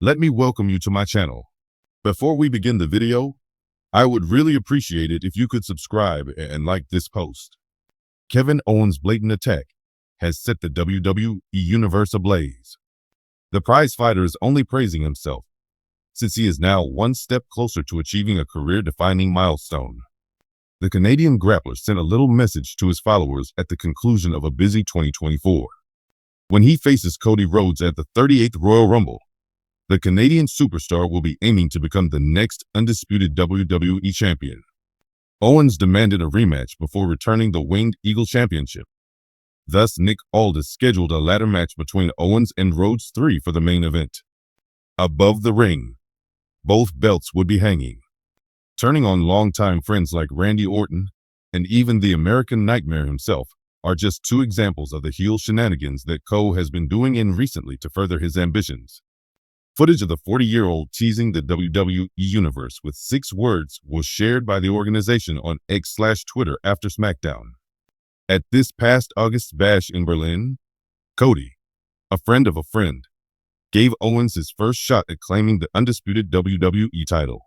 Let me welcome you to my channel. Before we begin the video, I would really appreciate it if you could subscribe and like this post. Kevin Owens' blatant attack has set the WWE Universe ablaze. The prize fighter is only praising himself, since he is now one step closer to achieving a career-defining milestone. The Canadian grappler sent a little message to his followers at the conclusion of a busy 2024. When he faces Cody Rhodes at the 38th Royal Rumble, the Canadian superstar will be aiming to become the next undisputed WWE champion. Owens demanded a rematch before returning the Winged Eagle Championship. Thus, Nick Aldis scheduled a ladder match between Owens and Rhodes 3 for the main event. Above the ring, both belts would be hanging. Turning on longtime friends like Randy Orton and even the American Nightmare himself are just two examples of the heel shenanigans that Cole has been doing in recently to further his ambitions. Footage of the 40-year-old teasing the WWE Universe with 6 words was shared by the organization on X/Twitter after SmackDown. At this past August bash in Berlin, Cody, a friend of a friend, gave Owens his first shot at claiming the undisputed WWE title.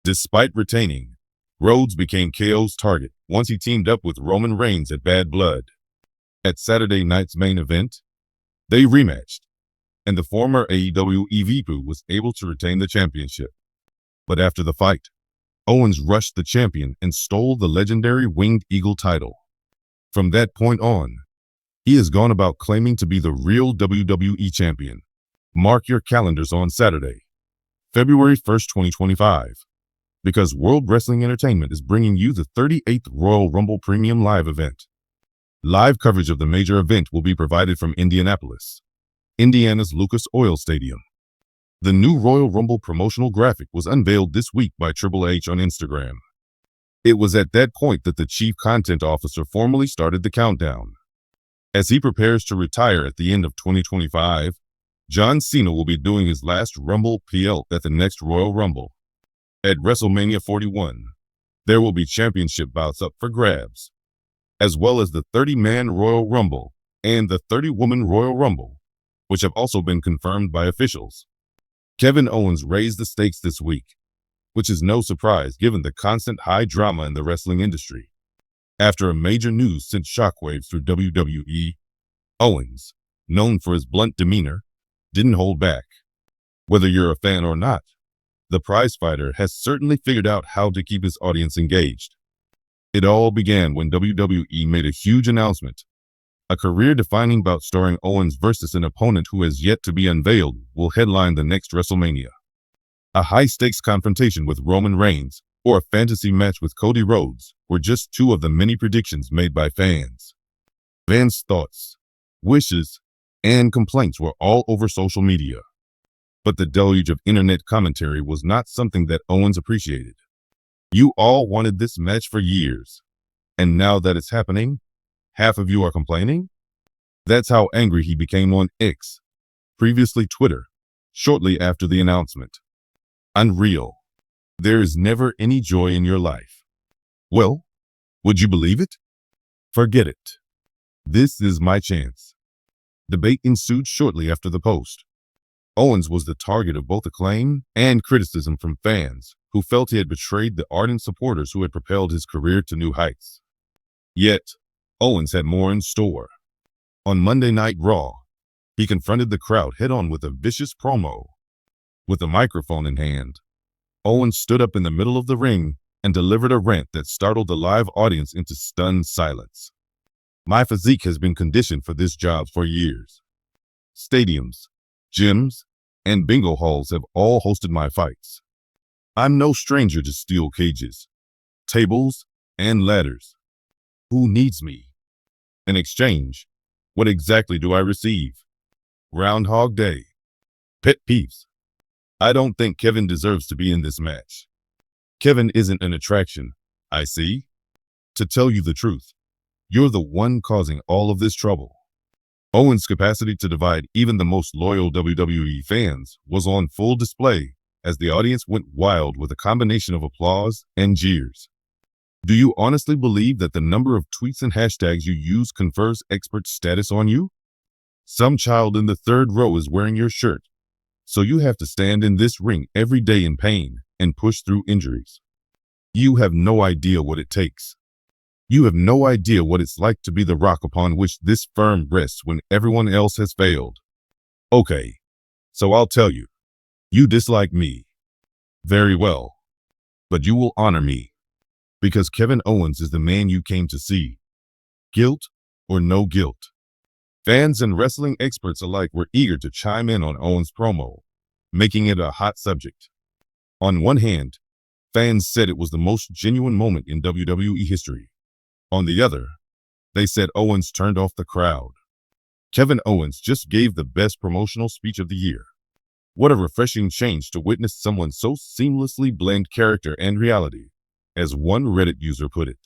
Despite retaining, Rhodes became KO's target once he teamed up with Roman Reigns at Bad Blood. At Saturday night's main event, they rematched, and the former AEW EVP was able to retain the championship. But after the fight, Owens rushed the champion and stole the legendary Winged Eagle title. From that point on, he has gone about claiming to be the real WWE champion. Mark your calendars on Saturday, February 1st, 2025. Because World Wrestling Entertainment is bringing you the 38th Royal Rumble Premium Live event. Live coverage of the major event will be provided from Indianapolis, Indiana's Lucas Oil Stadium. The new Royal Rumble promotional graphic was unveiled this week by Triple H on Instagram. It was at that point that the chief content officer formally started the countdown. As he prepares to retire at the end of 2025, John Cena will be doing his last Rumble PL at the next Royal Rumble. At WrestleMania 41, there will be championship bouts up for grabs, as well as the 30-man Royal Rumble and the 30-woman Royal Rumble, which have also been confirmed by officials. Kevin Owens raised the stakes this week, which is no surprise given the constant high drama in the wrestling industry. After a major news sent shockwaves through WWE, Owens, known for his blunt demeanor, didn't hold back. Whether you're a fan or not, the prize fighter has certainly figured out how to keep his audience engaged. It all began when WWE made a huge announcement. A career-defining bout starring Owens versus an opponent who has yet to be unveiled will headline the next WrestleMania. A high-stakes confrontation with Roman Reigns or a fantasy match with Cody Rhodes were just two of the many predictions made by fans. Fans' thoughts, wishes, and complaints were all over social media. But the deluge of internet commentary was not something that Owens appreciated. You all wanted this match for years, and now that it's happening, half of you are complaining? That's how angry he became on X, previously Twitter, shortly after the announcement. Unreal. There is never any joy in your life. Well, would you believe it? Forget it. This is my chance. Debate ensued shortly after the post. Owens was the target of both acclaim and criticism from fans who felt he had betrayed the ardent supporters who had propelled his career to new heights. Yet, Owens had more in store. On Monday Night Raw, he confronted the crowd head-on with a vicious promo. With a microphone in hand, Owens stood up in the middle of the ring and delivered a rant that startled the live audience into stunned silence. My physique has been conditioned for this job for years. Stadiums, gyms, and bingo halls have all hosted my fights. I'm no stranger to steel cages, tables, and ladders. Who needs me? In exchange, what exactly do I receive? Groundhog Day. Pet peeves. I don't think Kevin deserves to be in this match. Kevin isn't an attraction, I see. To tell you the truth, you're the one causing all of this trouble. Owens' capacity to divide even the most loyal WWE fans was on full display as the audience went wild with a combination of applause and jeers. Do you honestly believe that the number of tweets and hashtags you use confers expert status on you? Some child in the third row is wearing your shirt, So you have to stand in this ring every day in pain and push through injuries. You have no idea what it takes. You have no idea what it's like to be the rock upon which this firm rests when everyone else has failed. Okay, so I'll tell you. You dislike me. Very well. But you will honor me. Because Kevin Owens is the man you came to see. Guilt or no guilt. Fans and wrestling experts alike were eager to chime in on Owens' promo, making it a hot subject. On one hand, fans said it was the most genuine moment in WWE history. On the other, they said Owens turned off the crowd. Kevin Owens just gave the best promotional speech of the year. What a refreshing change to witness someone so seamlessly blend character and reality, as one Reddit user put it.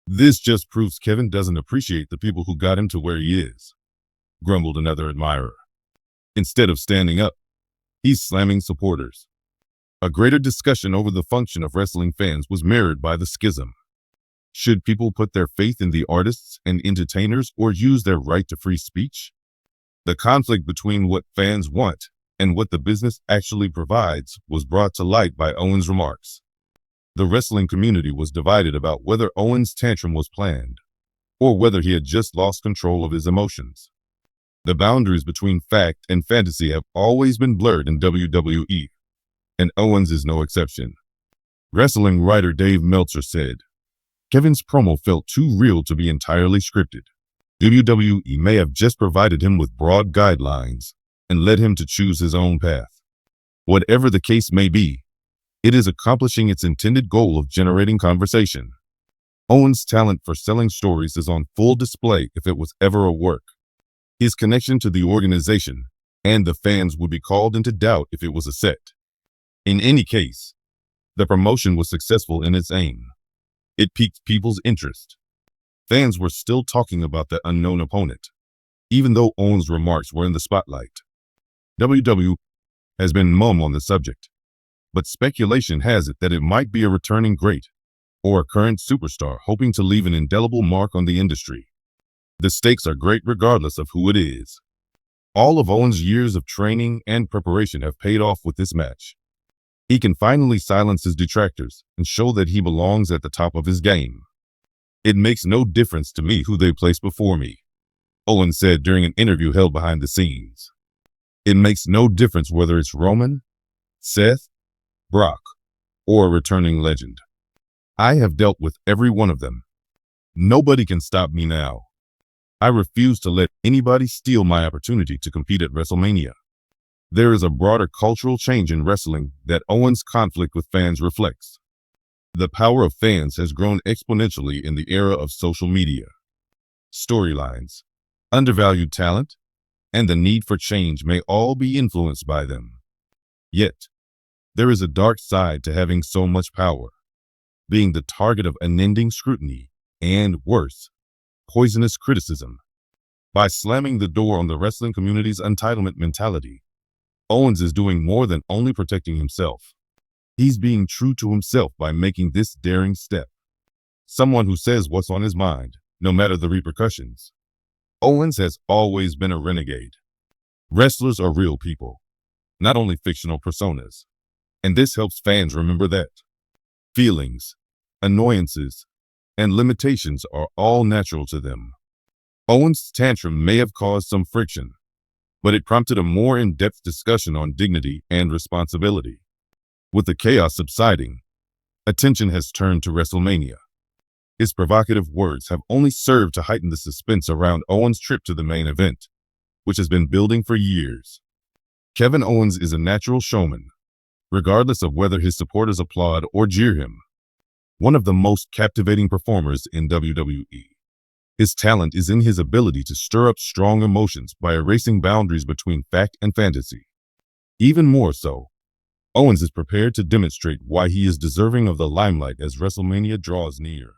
This just proves Kevin doesn't appreciate the people who got him to where he is, grumbled another admirer. Instead of standing up, he's slamming supporters. A greater discussion over the function of wrestling fans was mirrored by the schism. Should people put their faith in the artists and entertainers or use their right to free speech? The conflict between what fans want and what the business actually provides was brought to light by Owens' remarks. The wrestling community was divided about whether Owens' tantrum was planned, or whether he had just lost control of his emotions. The boundaries between fact and fantasy have always been blurred in WWE, and Owens is no exception. Wrestling writer Dave Meltzer said, Kevin's promo felt too real to be entirely scripted. WWE may have just provided him with broad guidelines and led him to choose his own path. Whatever the case may be, it is accomplishing its intended goal of generating conversation. Owens' talent for selling stories is on full display if it was ever a work. His connection to the organization and the fans would be called into doubt if it was a set. In any case, the promotion was successful in its aim. It piqued people's interest. Fans were still talking about the unknown opponent, even though Owens' remarks were in the spotlight. WWE has been mum on the subject, but speculation has it that it might be a returning great or a current superstar hoping to leave an indelible mark on the industry. The stakes are great regardless of who it is. All of Owens' years of training and preparation have paid off with this match. He can finally silence his detractors and show that he belongs at the top of his game. It makes no difference to me who they place before me, Owens said during an interview held behind the scenes. It makes no difference whether it's Roman, Seth, Brock, or a returning legend. I have dealt with every one of them. Nobody can stop me now. I refuse to let anybody steal my opportunity to compete at WrestleMania. There is a broader cultural change in wrestling that Owens' conflict with fans reflects. The power of fans has grown exponentially in the era of social media. Storylines, undervalued talent, and the need for change may all be influenced by them. Yet, there is a dark side to having so much power, being the target of unending scrutiny and, worse, poisonous criticism. By slamming the door on the wrestling community's entitlement mentality, Owens is doing more than only protecting himself. He's being true to himself by making this daring step. Someone who says what's on his mind, no matter the repercussions. Owens has always been a renegade. Wrestlers are real people, not only fictional personas. And this helps fans remember that. Feelings, annoyances, and limitations are all natural to them. Owens' tantrum may have caused some friction, but it prompted a more in-depth discussion on dignity and responsibility. With the chaos subsiding, attention has turned to WrestleMania. His provocative words have only served to heighten the suspense around Owens' trip to the main event, which has been building for years. Kevin Owens is a natural showman, regardless of whether his supporters applaud or jeer him. One of the most captivating performers in WWE. His talent is in his ability to stir up strong emotions by erasing boundaries between fact and fantasy. Even more so, Owens is prepared to demonstrate why he is deserving of the limelight as WrestleMania draws near.